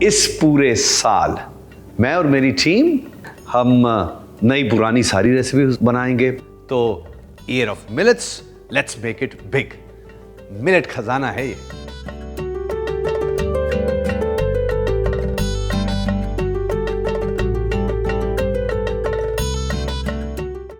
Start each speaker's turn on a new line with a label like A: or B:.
A: इस पूरे साल मैं और मेरी टीम हम नई पुरानी सारी रेसिपी बनाएंगे। तो year of millets, let's make it big. Millet खजाना है ये।